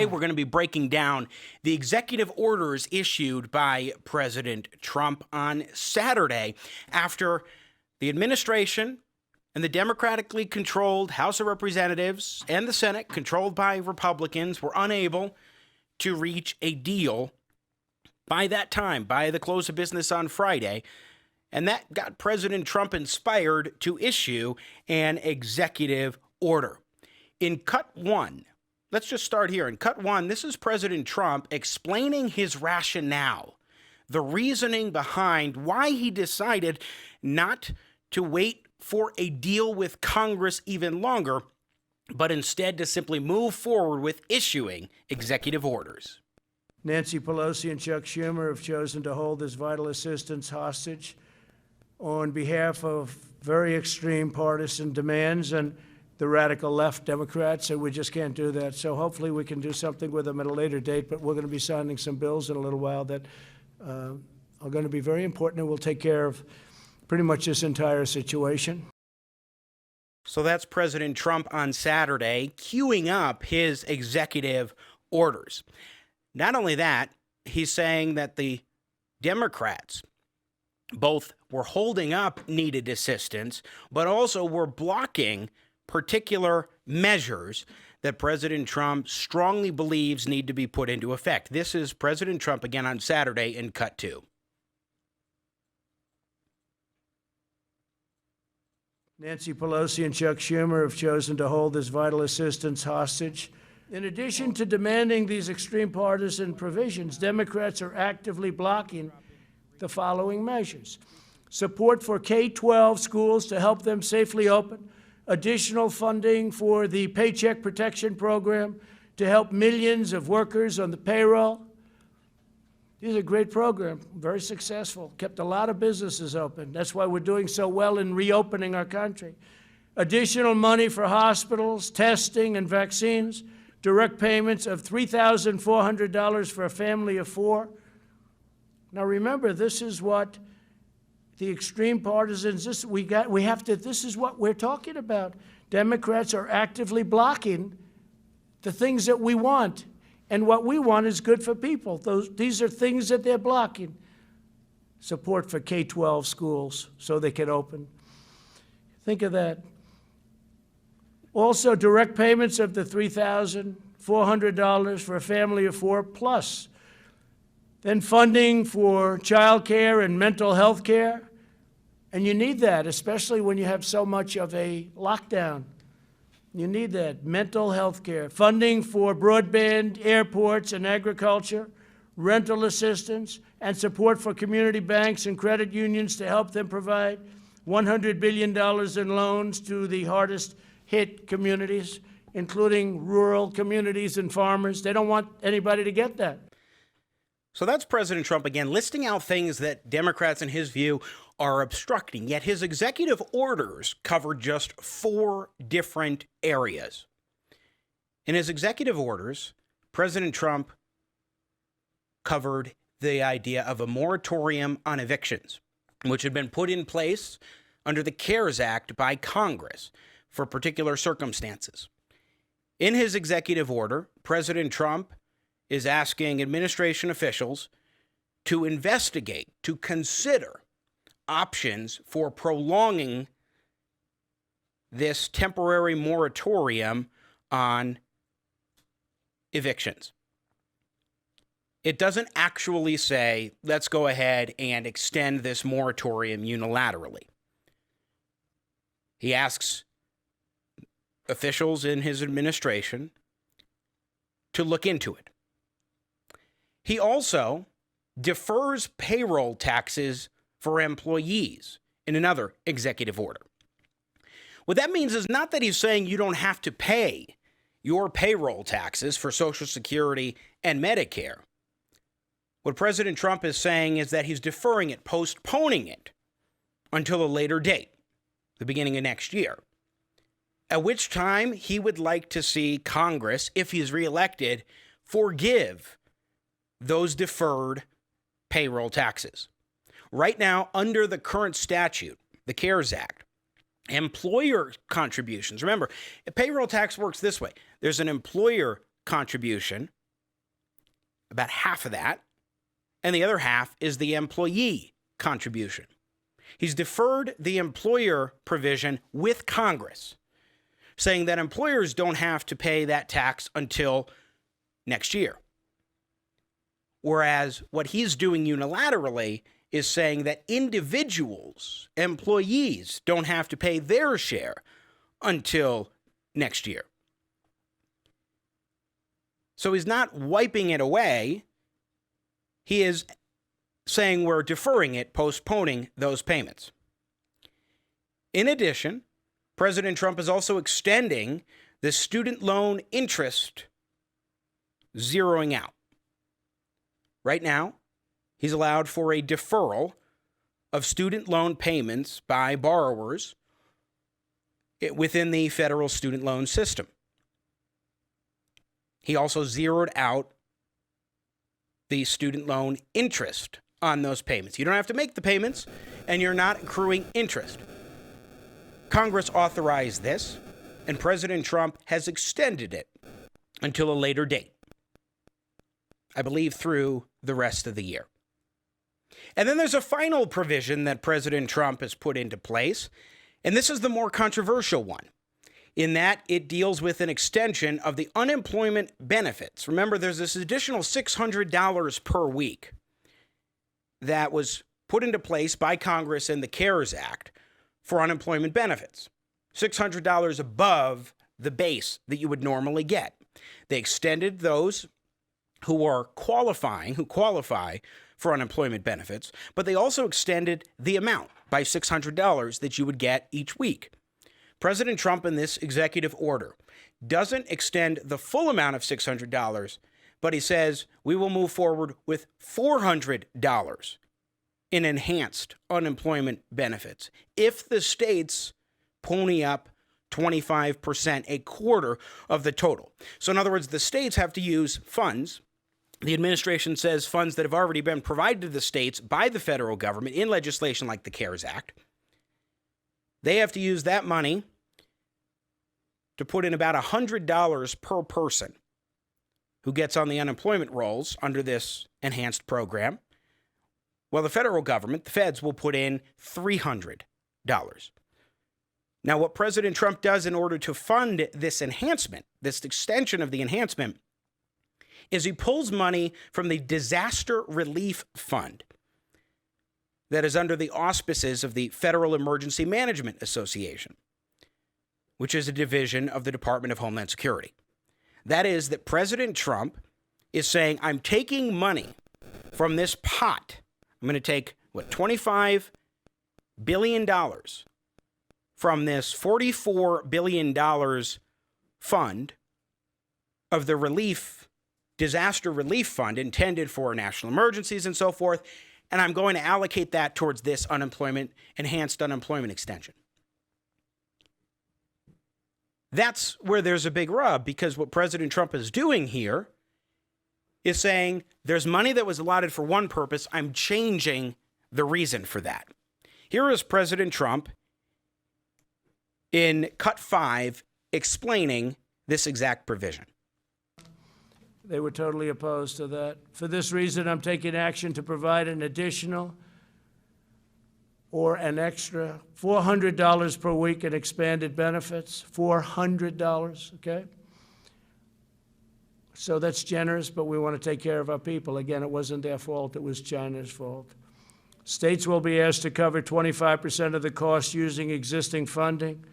Today, we're going to be breaking down the executive orders issued by President Trump on Saturday after the administration and the democratically controlled House of Representatives and the Senate, controlled by Republicans, were unable to reach a deal by that time, by the close of business on Friday. And that got President Trump inspired to issue an executive order. In cut one, let's just start here. In cut one, this is President Trump explaining his rationale, the reasoning behind why he decided not to wait for a deal with Congress even longer, but instead to simply move forward with issuing executive orders. Nancy Pelosi and Chuck Schumer have chosen to hold this vital assistance hostage on behalf of very extreme partisan demands and the radical left Democrats, and we just can't do that. So hopefully we can do something with them at a later date, but we're going to be signing some bills in a little while that are going to be very important and will take care of pretty much this entire situation. So that's President Trump on Saturday queuing up his executive orders. Not only that, he's saying that the Democrats both were holding up needed assistance, but also were blocking particular measures that President Trump strongly believes need to be put into effect. This is President Trump again on Saturday in cut two. Nancy Pelosi and Chuck Schumer have chosen to hold this vital assistance hostage. In addition to demanding these extreme partisan provisions, Democrats are actively blocking the following measures: support for K-12 schools to help them safely open, additional funding for the Paycheck Protection Program to help millions of workers on the payroll. These are great programs, very successful, kept a lot of businesses open. That's why we're doing so well in reopening our country. Additional money for hospitals, testing, and vaccines, direct payments of $3,400 for a family of four. Now remember, this is what the extreme partisans, this is what we're talking about. Democrats are actively blocking the things that we want. And what we want is good for people. These are things that they're blocking. Support for K-12 schools so they can open. Think of that. Also, direct payments of the $3,400 for a family of four plus. Then funding for child care and mental health care. And you need that, especially when you have so much of a lockdown. You need that. Mental health care. Funding for broadband, airports, and agriculture. Rental assistance, and support for community banks and credit unions to help them provide $100 billion in loans to the hardest hit communities, including rural communities and farmers. They don't want anybody to get that. So that's President Trump again listing out things that Democrats, in his view, are obstructing. Yet his executive orders cover just 4 different areas. In his executive orders, President Trump covered the idea of a moratorium on evictions, which had been put in place under the CARES Act by Congress for particular circumstances. In his executive order, President Trump is asking administration officials to investigate, to consider options for prolonging this temporary moratorium on evictions. It doesn't actually say, let's go ahead and extend this moratorium unilaterally. He asks officials in his administration to look into it. He also defers payroll taxes for employees in another executive order. What that means is not that he's saying you don't have to pay your payroll taxes for Social Security and Medicare. What President Trump is saying is that he's deferring it, postponing it until a later date, the beginning of next year, at which time he would like to see Congress, if he's reelected, forgive those deferred payroll taxes. Right now, under the current statute, the CARES Act, employer contributions. Remember, a payroll tax works this way. There's an employer contribution, about half of that, and the other half is the employee contribution. He's deferred the employer provision with Congress, saying that employers don't have to pay that tax until next year. Whereas what he's doing unilaterally is saying that individuals, employees, don't have to pay their share until next year. So he's not wiping it away. He is saying we're deferring it, postponing those payments. In addition, President Trump is also extending the student loan interest zeroing out. Right now, he's allowed for a deferral of student loan payments by borrowers within the federal student loan system. He also zeroed out the student loan interest on those payments. You don't have to make the payments, and you're not accruing interest. Congress authorized this, and President Trump has extended it until a later date, I believe through the rest of the year. And then there's a final provision that President Trump has put into place, and this is the more controversial one, in that it deals with an extension of the unemployment benefits. Remember, there's this additional $600 per week that was put into place by Congress in the CARES Act for unemployment benefits, $600 above the base that you would normally get. They extended those who qualify for unemployment benefits, but they also extended the amount by $600 that you would get each week. President Trump, in this executive order, doesn't extend the full amount of $600, but he says we will move forward with $400 in enhanced unemployment benefits if the states pony up 25%, a quarter of the total. So in other words, the states have to use funds. The administration says funds that have already been provided to the states by the federal government in legislation like the CARES Act. They have to use that money to put in about $100 per person who gets on the unemployment rolls under this enhanced program. Well, the federal government, the feds, will put in $300. Now, what President Trump does in order to fund this enhancement, this extension of the enhancement, is he pulls money from the Disaster Relief Fund that is under the auspices of the Federal Emergency Management Association, which is a division of the Department of Homeland Security. That is that President Trump is saying, I'm taking money from this pot. I'm going to take, $25 billion from this $44 billion fund of the disaster relief fund intended for national emergencies and so forth, and I'm going to allocate that towards this enhanced unemployment extension. That's where there's a big rub, because what President Trump is doing here is saying there's money that was allotted for one purpose. I'm changing the reason for that. Here is President Trump in Cut 5 explaining this exact provision. They were totally opposed to that. For this reason, I'm taking action to provide an additional or an extra $400 per week in expanded benefits. $400, okay? So that's generous, but we want to take care of our people. Again, it wasn't their fault, it was China's fault. States will be asked to cover 25% of the cost using existing funding,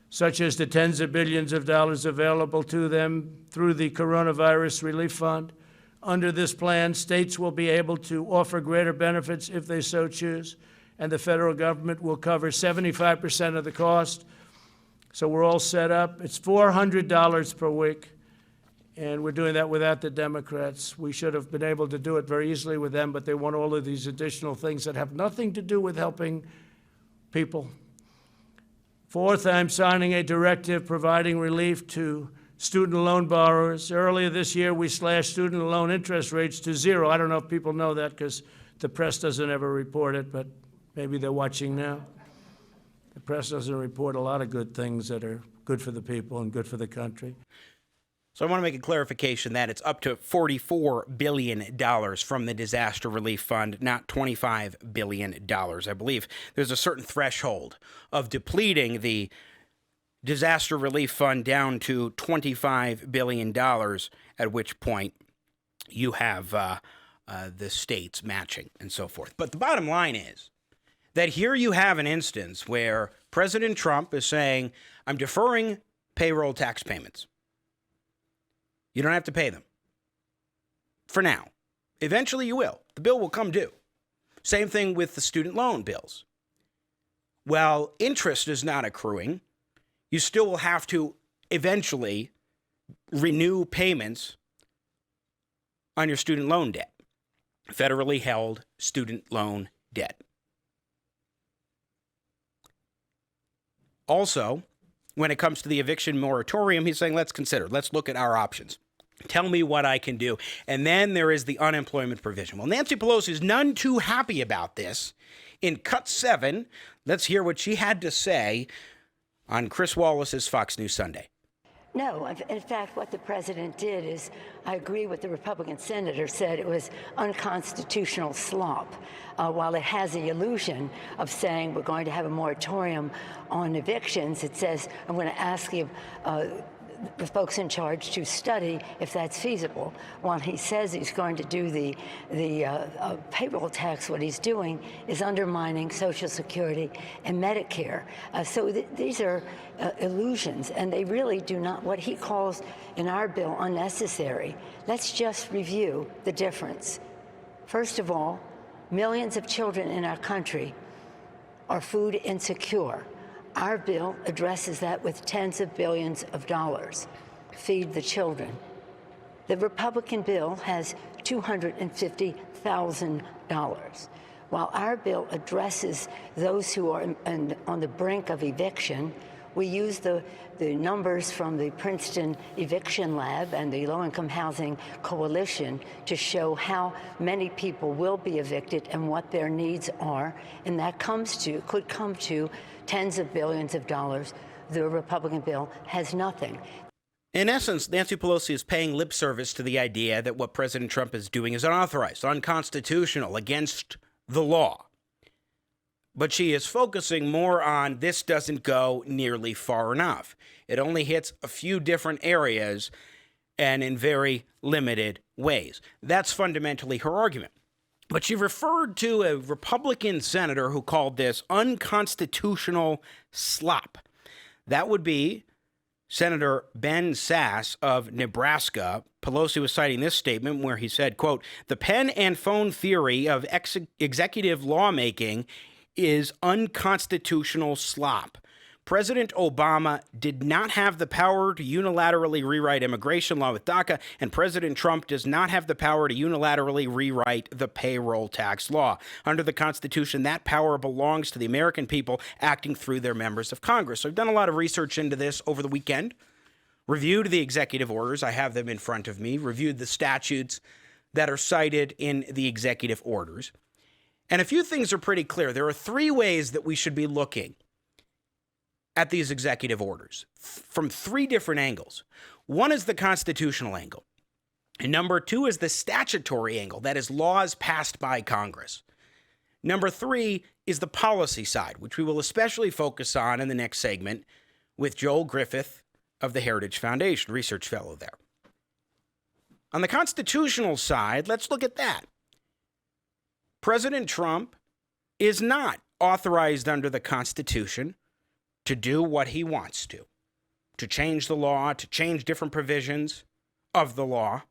such as the tens of billions of dollars available to them through the Coronavirus Relief Fund. Under this plan, states will be able to offer greater benefits if they so choose, and the federal government will cover 75% of the cost. So we're all set up. It's $400 per week, and we're doing that without the Democrats. We should have been able to do it very easily with them, but they want all of these additional things that have nothing to do with helping people. Fourth, I'm signing a directive providing relief to student loan borrowers. Earlier this year, we slashed student loan interest rates to zero. I don't know if people know that because the press doesn't ever report it, but maybe they're watching now. The press doesn't report a lot of good things that are good for the people and good for the country. So I want to make a clarification that it's up to $44 billion from the disaster relief fund, not $25 billion. I believe there's a certain threshold of depleting the disaster relief fund down to $25 billion, at which point you have the states matching and so forth. But the bottom line is that here you have an instance where President Trump is saying, I'm deferring payroll tax payments. You don't have to pay them. For now. Eventually you will. The bill will come due. Same thing with the student loan bills. While interest is not accruing, you still will have to eventually renew payments on your student loan debt. Federally held student loan debt. Also, when it comes to the eviction moratorium, he's saying, let's look at our options. Tell me what I can do. And then there is the unemployment provision. Well, Nancy Pelosi is none too happy about this. In Cut 7, let's hear what she had to say on Chris Wallace's Fox News Sunday. No, in fact, what the president did is, I agree with the Republican senator said it was unconstitutional slop. While it has the illusion of saying we're going to have a moratorium on evictions, it says, I'm going to ask you, the folks in charge to study if that's feasible. While he says he's going to do the payroll tax, what he's doing is undermining Social Security and Medicare. So these are illusions, and they really do not, what he calls in our bill, unnecessary. Let's just review the difference. First of all, millions of children in our country are food insecure. Our bill addresses that with tens of billions of dollars. Feed the children. The Republican bill has $250,000. While our bill addresses those who are on the brink of eviction, we use the numbers from the Princeton Eviction Lab and the Low-Income Housing Coalition to show how many people will be evicted and what their needs are, and that could come to tens of billions of dollars. The Republican bill has nothing. In essence, Nancy Pelosi is paying lip service to the idea that what President Trump is doing is unauthorized, unconstitutional, against the law. But she is focusing more on this doesn't go nearly far enough. It only hits a few different areas and in very limited ways. That's fundamentally her argument. But she referred to a Republican senator who called this unconstitutional slop. That would be Senator Ben Sasse of Nebraska. Pelosi was citing this statement where he said, quote, the pen and phone theory of executive lawmaking is unconstitutional slop. President Obama did not have the power to unilaterally rewrite immigration law with DACA, and President Trump does not have the power to unilaterally rewrite the payroll tax law. Under the Constitution, that power belongs to the American people acting through their members of Congress. So I've done a lot of research into this over the weekend, reviewed the executive orders. I have them in front of me, reviewed the statutes that are cited in the executive orders. And a few things are pretty clear. There are three ways that we should be looking at these executive orders from three different angles. One is the constitutional angle. And number two is the statutory angle, that is laws passed by Congress. Number three is the policy side, which we will especially focus on in the next segment with Joel Griffith of the Heritage Foundation, research fellow there. On the constitutional side, let's look at that. President Trump is not authorized under the Constitution to do what he wants to change the law, to change different provisions of the law,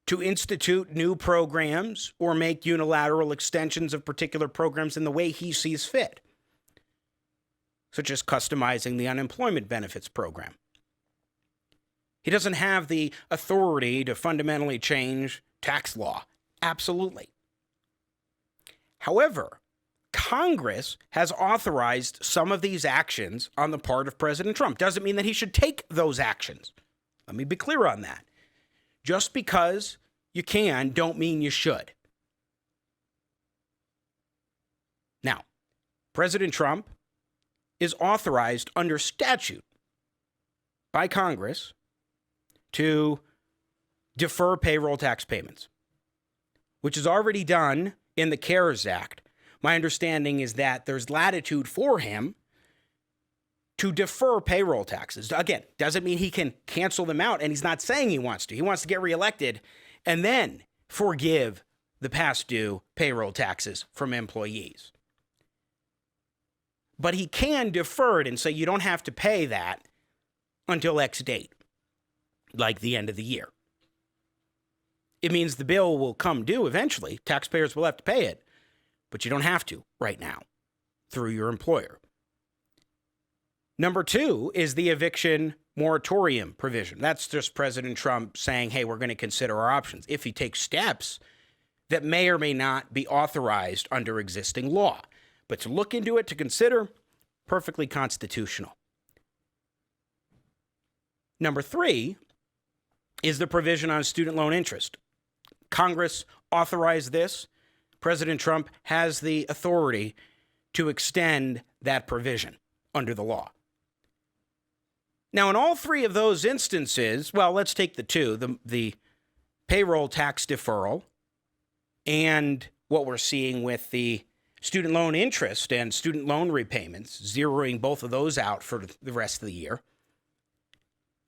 to institute new programs or make unilateral extensions of particular programs in the way he sees fit, such as customizing the unemployment benefits program. He doesn't have the authority to fundamentally change tax law. Absolutely. However, Congress has authorized some of these actions on the part of President Trump. Doesn't mean that he should take those actions. Let me be clear on that. Just because you can, don't mean you should. Now, President Trump is authorized under statute by Congress to defer payroll tax payments, which is already done in the CARES Act. My understanding is that there's latitude for him to defer payroll taxes. Again, doesn't mean he can cancel them out, and he's not saying he wants to. He wants to get reelected and then forgive the past due payroll taxes from employees. But he can defer it and say you don't have to pay that until X date, like the end of the year. It means the bill will come due eventually. Taxpayers will have to pay it, but you don't have to right now through your employer. Number two is the eviction moratorium provision. That's just President Trump saying, hey, we're going to consider our options if he takes steps that may or may not be authorized under existing law. But to look into it, to consider, perfectly constitutional. Number three is the provision on student loan interest. Congress authorized this. President Trump has the authority to extend that provision under the law. Now, in all three of those instances, well, let's take the two, the payroll tax deferral and what we're seeing with the student loan interest and student loan repayments, zeroing both of those out for the rest of the year.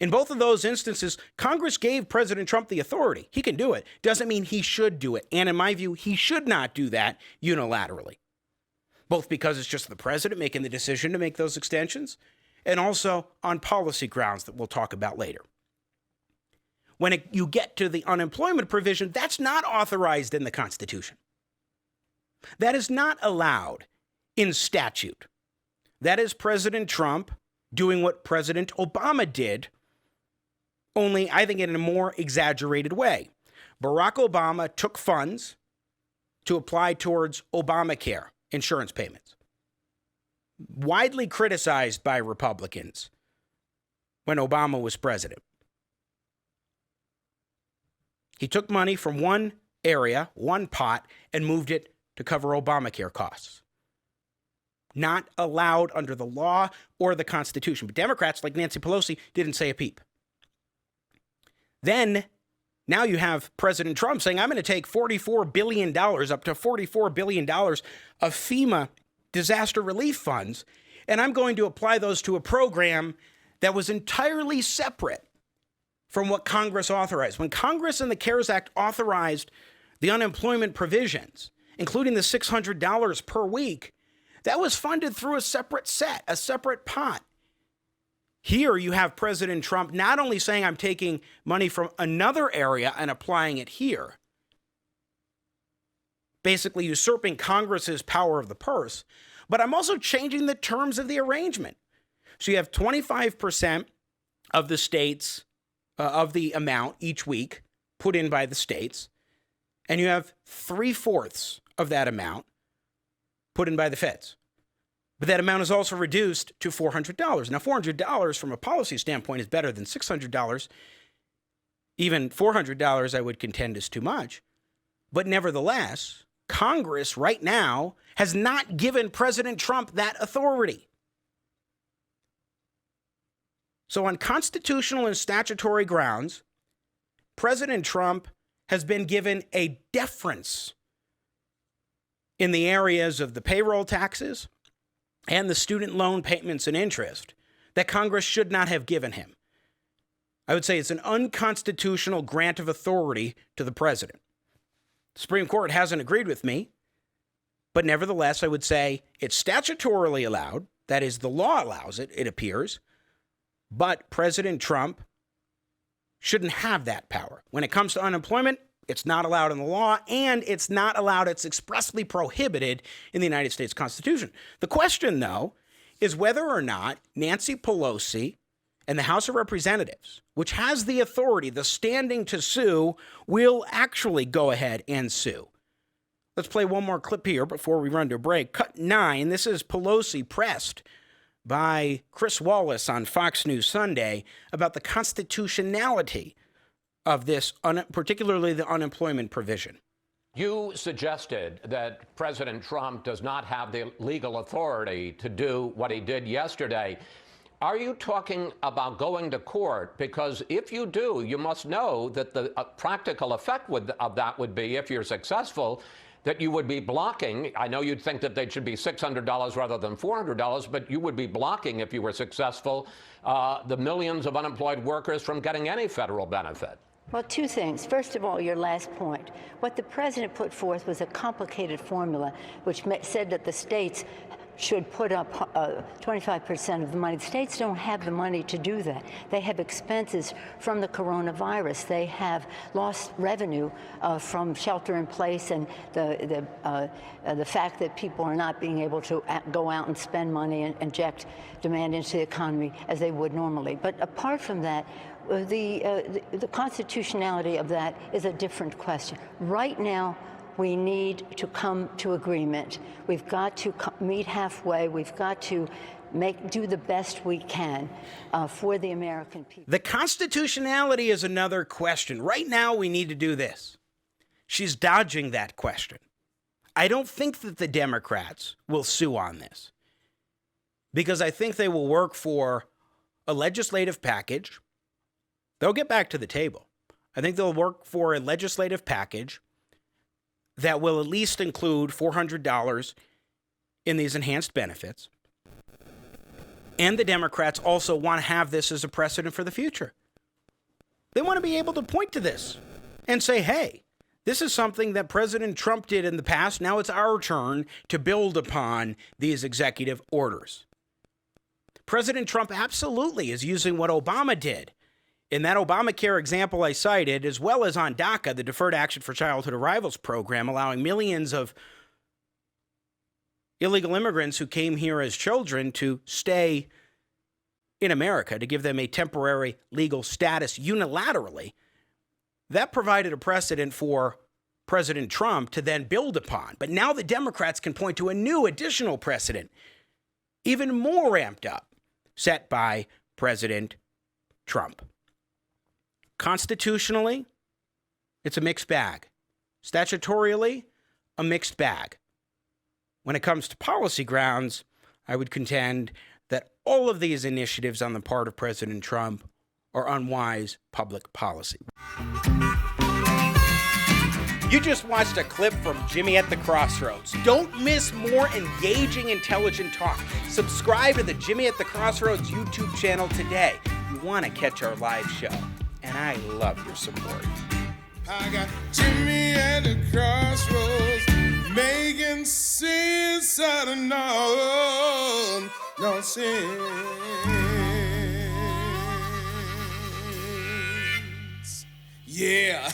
In both of those instances, Congress gave President Trump the authority. He can do it. Doesn't mean he should do it. And in my view, he should not do that unilaterally, both because it's just the president making the decision to make those extensions and also on policy grounds that we'll talk about later. When you get to the unemployment provision, that's not authorized in the Constitution. That is not allowed in statute. That is President Trump doing what President Obama did, only I think in a more exaggerated way. Barack Obama took funds to apply towards Obamacare insurance payments, widely criticized by Republicans when Obama was president. He took money from one area, one pot, and moved it to cover Obamacare costs. Not allowed under the law or the Constitution. But Democrats like Nancy Pelosi didn't say a peep. Then, now you have President Trump saying, I'm going to take $44 billion, up to $44 billion of FEMA disaster relief funds, and I'm going to apply those to a program that was entirely separate from what Congress authorized. When Congress and the CARES Act authorized the unemployment provisions, including the $600 per week, that was funded through a separate pot. Here you have President Trump not only saying I'm taking money from another area and applying it here, basically usurping Congress's power of the purse, but I'm also changing the terms of the arrangement. So you have 25% of the states, of the amount each week put in by the states, and you have 3/4 of that amount put in by the feds. But that amount is also reduced to $400. Now, $400 from a policy standpoint is better than $600. Even $400, I would contend, is too much. But nevertheless, Congress right now has not given President Trump that authority. So on constitutional and statutory grounds, President Trump has been given a deference in the areas of the payroll taxes and the student loan payments and interest that Congress should not have given him. I would say it's an unconstitutional grant of authority to the president. The Supreme Court hasn't agreed with me, but nevertheless, I would say it's statutorily allowed. That is, the law allows it, it appears. But President Trump shouldn't have that power. When it comes to unemployment, it's not allowed in the law, and it's not allowed, it's expressly prohibited in the United States Constitution. The question, though, is whether or not Nancy Pelosi and the House of Representatives, which has the authority, the standing to sue, will actually go ahead and sue. Let's play one more clip here before we run to a break. Cut 9, this is Pelosi pressed by Chris Wallace on Fox News Sunday about the constitutionality of this, particularly the unemployment provision. You suggested that President Trump does not have the legal authority to do what he did yesterday. Are you talking about going to court? Because if you do, you must know that the practical effect of that would be, if you're successful, that you would be blocking. I know you'd think that they should be $600 rather than $400, but you would be blocking, if you were successful, the millions of unemployed workers from getting any federal benefit. Well, two things. First of all, your last point. What the president put forth was a complicated formula which said that the states should put up 25% of the money. The states don't have the money to do that. They have expenses from the coronavirus. They have lost revenue from shelter in place and the fact that people are not being able to go out and spend money and inject demand into the economy as they would normally. But apart from that, the constitutionality of that is a different question. Right now, we need to come to agreement. We've got to meet halfway. We've got to do the best we can for the American people. The constitutionality is another question. Right now, we need to do this. She's dodging that question. I don't think that the Democrats will sue on this because I think they will work for a legislative package. They'll get back to the table. I think they'll work for a legislative package that will at least include $400 in these enhanced benefits. And the Democrats also want to have this as a precedent for the future. They want to be able to point to this and say, hey, this is something that President Trump did in the past. Now it's our turn to build upon these executive orders. President Trump absolutely is using what Obama did. In that Obamacare example I cited, as well as on DACA, the Deferred Action for Childhood Arrivals program, allowing millions of illegal immigrants who came here as children to stay in America, to give them a temporary legal status unilaterally, that provided a precedent for President Trump to then build upon. But now the Democrats can point to a new additional precedent, even more ramped up, set by President Trump. Constitutionally, it's a mixed bag. Statutorily, a mixed bag. When it comes to policy grounds, I would contend that all of these initiatives on the part of President Trump are unwise public policy. You just watched a clip from Jimmy at the Crossroads. Don't miss more engaging, intelligent talk. Subscribe to the Jimmy at the Crossroads YouTube channel today. You want to catch our live show. And I love your support. I got Jimmy at the crossroads, making sense out of no sense. Yeah.